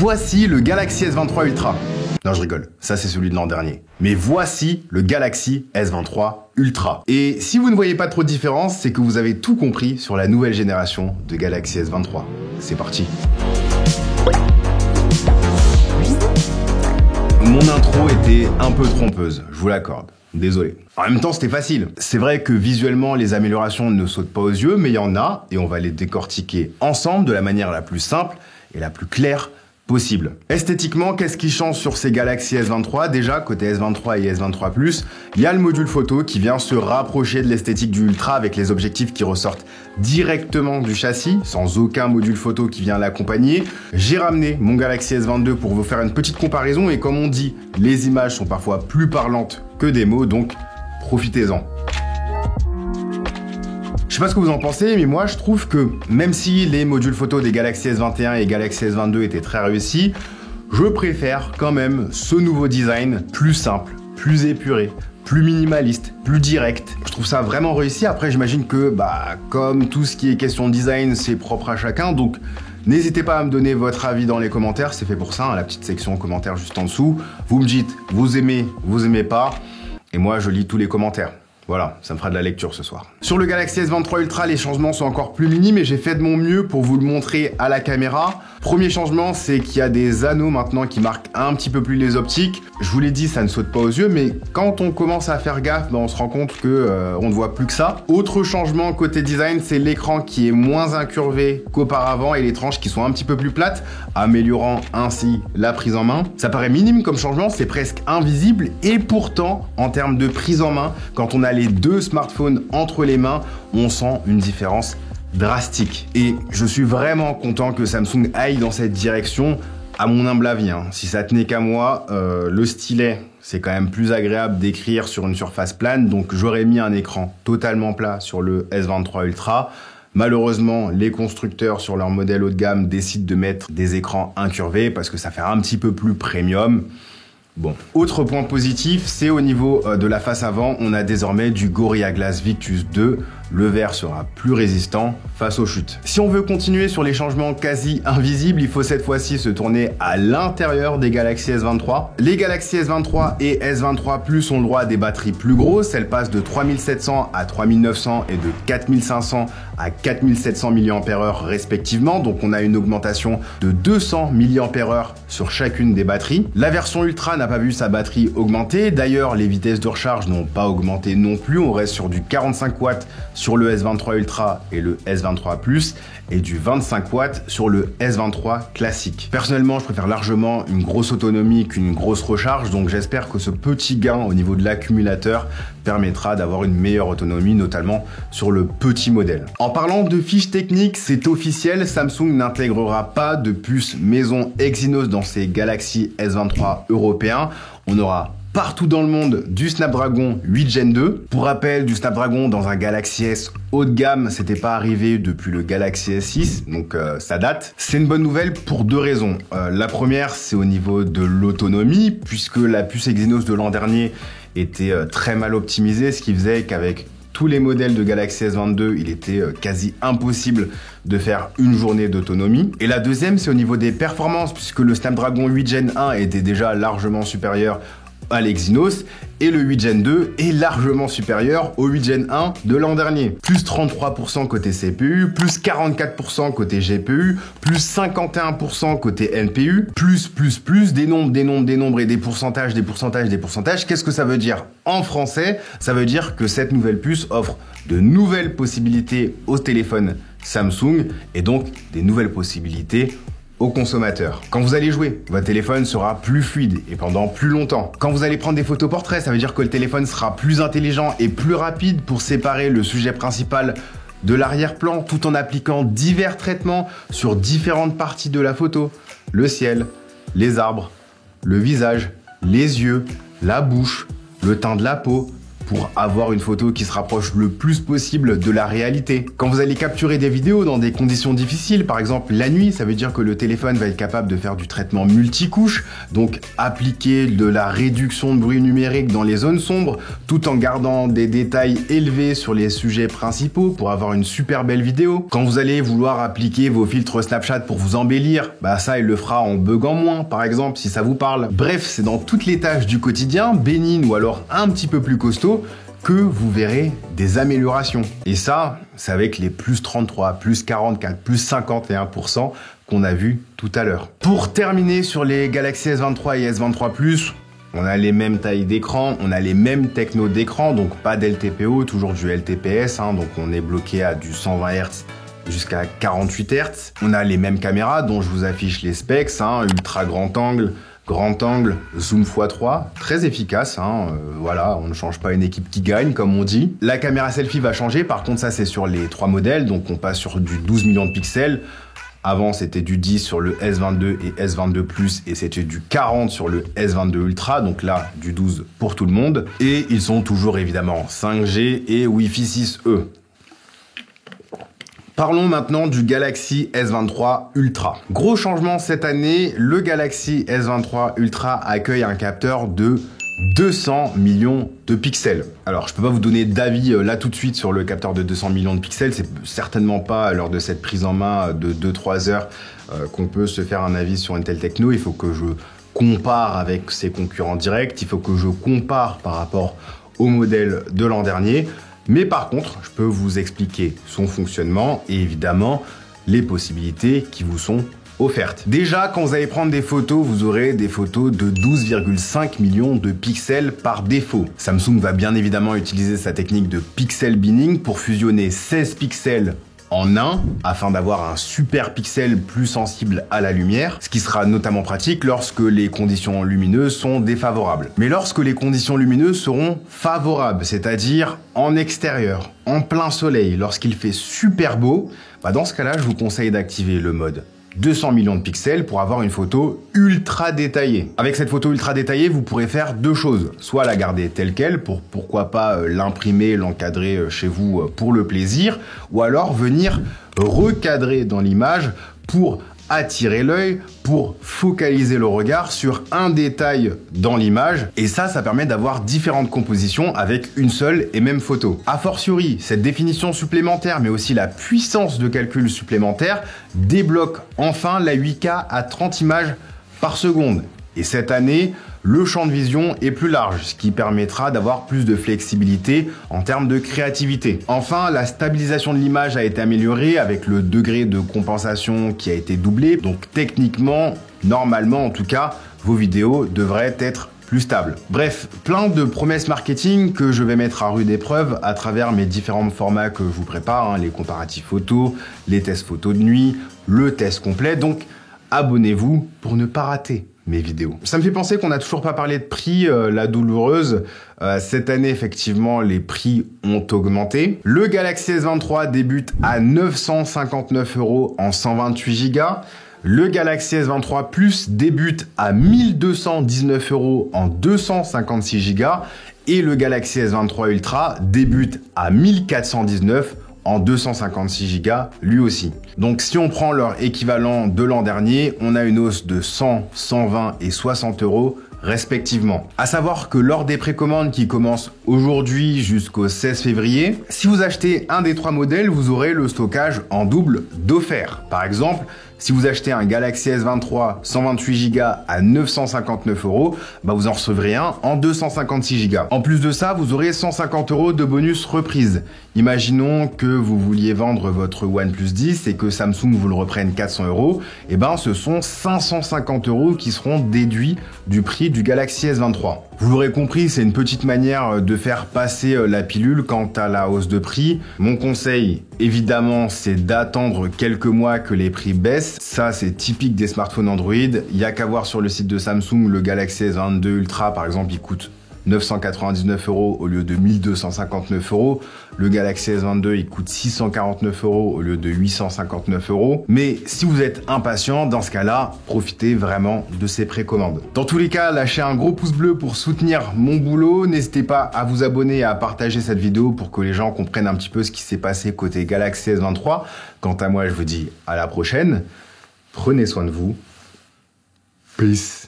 Voici le Galaxy S23 Ultra. Non, je rigole, ça c'est celui de l'an dernier. Mais voici le Galaxy S23 Ultra. Et si vous ne voyez pas trop de différence, c'est que vous avez tout compris sur la nouvelle génération de Galaxy S23. C'est parti. Mon intro était un peu trompeuse, je vous l'accorde. Désolé. En même temps, c'était facile. C'est vrai que visuellement, les améliorations ne sautent pas aux yeux, mais il y en a, et on va les décortiquer ensemble de la manière la plus simple et la plus claire possible. Esthétiquement, qu'est-ce qui change sur ces Galaxy S23? Déjà, côté S23 et S23 Plus, il y a le module photo qui vient se rapprocher de l'esthétique du Ultra avec les objectifs qui ressortent directement du châssis, sans aucun module photo qui vient l'accompagner. J'ai ramené mon Galaxy S22 pour vous faire une petite comparaison et comme on dit, les images sont parfois plus parlantes que des mots, donc profitez-en. Je sais pas ce que vous en pensez, mais moi je trouve que même si les modules photo des Galaxy S21 et Galaxy S22 étaient très réussis, je préfère quand même ce nouveau design plus simple, plus épuré, plus minimaliste, plus direct. Je trouve ça vraiment réussi. Après, j'imagine que, comme tout ce qui est question de design, c'est propre à chacun, donc n'hésitez pas à me donner votre avis dans les commentaires, c'est fait pour ça, hein, la petite section commentaires juste en dessous. Vous me dites, vous aimez pas, et moi je lis tous les commentaires. Voilà, ça me fera de la lecture ce soir. Sur le Galaxy S23 Ultra, les changements sont encore plus minimes et j'ai fait de mon mieux pour vous le montrer à la caméra. Premier changement, c'est qu'il y a des anneaux maintenant qui marquent un petit peu plus les optiques. Je vous l'ai dit, ça ne saute pas aux yeux, mais quand on commence à faire gaffe, on se rend compte que on ne voit plus que ça. Autre changement côté design, c'est l'écran qui est moins incurvé qu'auparavant et les tranches qui sont un petit peu plus plates, améliorant ainsi la prise en main. Ça paraît minime comme changement, c'est presque invisible et pourtant, en termes de prise en main, quand on a les deux smartphones entre les mains, on sent une différence drastique. Et je suis vraiment content que Samsung aille dans cette direction, à mon humble avis. Si ça tenait qu'à moi, le stylet, c'est quand même plus agréable d'écrire sur une surface plane, donc j'aurais mis un écran totalement plat sur le S23 Ultra. Malheureusement, les constructeurs sur leur modèle haut de gamme décident de mettre des écrans incurvés parce que ça fait un petit peu plus premium. Bon. Autre point positif, c'est au niveau de la face avant, on a désormais du Gorilla Glass Victus 2. Le verre sera plus résistant face aux chutes. Si on veut continuer sur les changements quasi invisibles, il faut cette fois-ci se tourner à l'intérieur des Galaxy S23. Les Galaxy S23 et S23 Plus ont le droit à des batteries plus grosses. Elles passent de 3700 à 3900 et de 4500 à 4700 mAh respectivement. Donc on a une augmentation de 200 mAh sur chacune des batteries. La version Ultra n'a pas vu sa batterie augmenter. D'ailleurs, les vitesses de recharge n'ont pas augmenté non plus. On reste sur du 45 watts sur le S23 Ultra et le S23 Plus et du 25 watts sur le S23 classique. Personnellement, je préfère largement une grosse autonomie qu'une grosse recharge, donc j'espère que ce petit gain au niveau de l'accumulateur permettra d'avoir une meilleure autonomie, notamment sur le petit modèle. En parlant de fiches techniques, c'est officiel, Samsung n'intégrera pas de puce maison Exynos dans ses Galaxy S23 européens. On aura partout dans le monde du Snapdragon 8 Gen 2. Pour rappel, du Snapdragon dans un Galaxy S haut de gamme, c'était pas arrivé depuis le Galaxy S6, donc ça date. C'est une bonne nouvelle pour deux raisons. La première, c'est au niveau de l'autonomie, puisque la puce Exynos de l'an dernier était très mal optimisée, ce qui faisait qu'avec tous les modèles de Galaxy S22, il était quasi impossible de faire une journée d'autonomie. Et la deuxième, c'est au niveau des performances, puisque le Snapdragon 8 Gen 1 était déjà largement supérieur à l'Exynos et le 8 Gen 2 est largement supérieur au 8 Gen 1 de l'an dernier. Plus 33% côté CPU, plus 44% côté GPU, plus 51% côté NPU, plus, des nombres et des pourcentages. Qu'est-ce que ça veut dire en français? Ça veut dire que cette nouvelle puce offre de nouvelles possibilités aux téléphones Samsung et donc des nouvelles possibilités aux consommateurs. Quand vous allez jouer, votre téléphone sera plus fluide et pendant plus longtemps. Quand vous allez prendre des photos portraits, ça veut dire que le téléphone sera plus intelligent et plus rapide pour séparer le sujet principal de l'arrière-plan tout en appliquant divers traitements sur différentes parties de la photo. Le ciel, les arbres, le visage, les yeux, la bouche, le teint de la peau, pour avoir une photo qui se rapproche le plus possible de la réalité. Quand vous allez capturer des vidéos dans des conditions difficiles, par exemple la nuit, ça veut dire que le téléphone va être capable de faire du traitement multicouche, donc appliquer de la réduction de bruit numérique dans les zones sombres, tout en gardant des détails élevés sur les sujets principaux pour avoir une super belle vidéo. Quand vous allez vouloir appliquer vos filtres Snapchat pour vous embellir, bah ça il le fera en buguant moins, par exemple, si ça vous parle. Bref, c'est dans toutes les tâches du quotidien, bénignes ou alors un petit peu plus costauds, que vous verrez des améliorations. Et ça, c'est avec les plus 33, plus 44, plus 51% qu'on a vu tout à l'heure. Pour terminer sur les Galaxy S23 et S23 Plus, on a les mêmes tailles d'écran, on a les mêmes technos d'écran, donc pas d'LTPO, toujours du LTPS, donc on est bloqué à du 120 Hz jusqu'à 48 Hz. On a les mêmes caméras dont je vous affiche les specs, ultra grand angle, zoom x3, très efficace, voilà, on ne change pas une équipe qui gagne, comme on dit. La caméra selfie va changer, par contre ça c'est sur les 3 modèles, donc on passe sur du 12 millions de pixels. Avant c'était du 10 sur le S22 et S22 Plus, et c'était du 40 sur le S22 Ultra, donc là du 12 pour tout le monde. Et ils sont toujours évidemment 5G et Wi-Fi 6E. Parlons maintenant du Galaxy S23 Ultra. Gros changement cette année, le Galaxy S23 Ultra accueille un capteur de 200 millions de pixels. Alors, je peux pas vous donner d'avis là tout de suite sur le capteur de 200 millions de pixels, c'est certainement pas lors de cette prise en main de 2-3 heures qu'on peut se faire un avis sur une telle techno. Il faut que je compare avec ses concurrents directs, il faut que je compare par rapport au modèle de l'an dernier. Mais par contre, je peux vous expliquer son fonctionnement et évidemment les possibilités qui vous sont offertes. Déjà, quand vous allez prendre des photos, vous aurez des photos de 12,5 millions de pixels par défaut. Samsung va bien évidemment utiliser sa technique de pixel binning pour fusionner 16 pixels en un, afin d'avoir un super pixel plus sensible à la lumière, ce qui sera notamment pratique lorsque les conditions lumineuses sont défavorables. Mais lorsque les conditions lumineuses seront favorables, c'est-à-dire en extérieur, en plein soleil, lorsqu'il fait super beau, dans ce cas-là, je vous conseille d'activer le mode 200 millions de pixels pour avoir une photo ultra détaillée. Avec cette photo ultra détaillée, vous pourrez faire deux choses. Soit la garder telle qu'elle, pourquoi pas l'imprimer, l'encadrer chez vous pour le plaisir, ou alors venir recadrer dans l'image pour attirer l'œil, pour focaliser le regard sur un détail dans l'image. Et ça permet d'avoir différentes compositions avec une seule et même photo. A fortiori, cette définition supplémentaire, mais aussi la puissance de calcul supplémentaire, débloque enfin la 8K à 30 images par seconde. Et cette année, le champ de vision est plus large, ce qui permettra d'avoir plus de flexibilité en termes de créativité. Enfin, la stabilisation de l'image a été améliorée avec le degré de compensation qui a été doublé. Donc techniquement, normalement en tout cas, vos vidéos devraient être plus stables. Bref, plein de promesses marketing que je vais mettre à rude épreuve à travers mes différents formats que je vous prépare, les comparatifs photos, les tests photos de nuit, le test complet. Donc abonnez-vous pour ne pas rater mes vidéos. Ça me fait penser qu'on n'a toujours pas parlé de prix, la douloureuse. Cette année, effectivement, les prix ont augmenté. Le Galaxy S23 débute à 959 € en 128 Go. Le Galaxy S23 Plus débute à 1219 € en 256 Go. Et le Galaxy S23 Ultra débute à 1419 € en 256 Go lui aussi. Donc si on prend leur équivalent de l'an dernier, on a une hausse de 100, 120 et 60 € respectivement. À savoir que lors des précommandes qui commencent aujourd'hui jusqu'au 16 février, si vous achetez un des 3 modèles, vous aurez le stockage en double d'offert. Par exemple, si vous achetez un Galaxy S23 128 Go à 959 €, vous en recevrez un en 256 Go. En plus de ça, vous aurez 150 € de bonus reprise. Imaginons que vous vouliez vendre votre OnePlus 10 et que Samsung vous le reprenne 400 €, et ce sont 550 € qui seront déduits du prix du Galaxy S23. Vous l'aurez compris, c'est une petite manière de faire passer la pilule quant à la hausse de prix. Mon conseil, évidemment, c'est d'attendre quelques mois que les prix baissent. Ça, c'est typique des smartphones Android. Il n'y a qu'à voir sur le site de Samsung, le Galaxy S22 Ultra, par exemple, il coûte 999 € au lieu de 1259 €. Le Galaxy S22, il coûte 649 € au lieu de 859 €. Mais si vous êtes impatient, dans ce cas-là, profitez vraiment de ces précommandes. Dans tous les cas, lâchez un gros pouce bleu pour soutenir mon boulot. N'hésitez pas à vous abonner et à partager cette vidéo pour que les gens comprennent un petit peu ce qui s'est passé côté Galaxy S23. Quant à moi, je vous dis à la prochaine. Prenez soin de vous. Peace.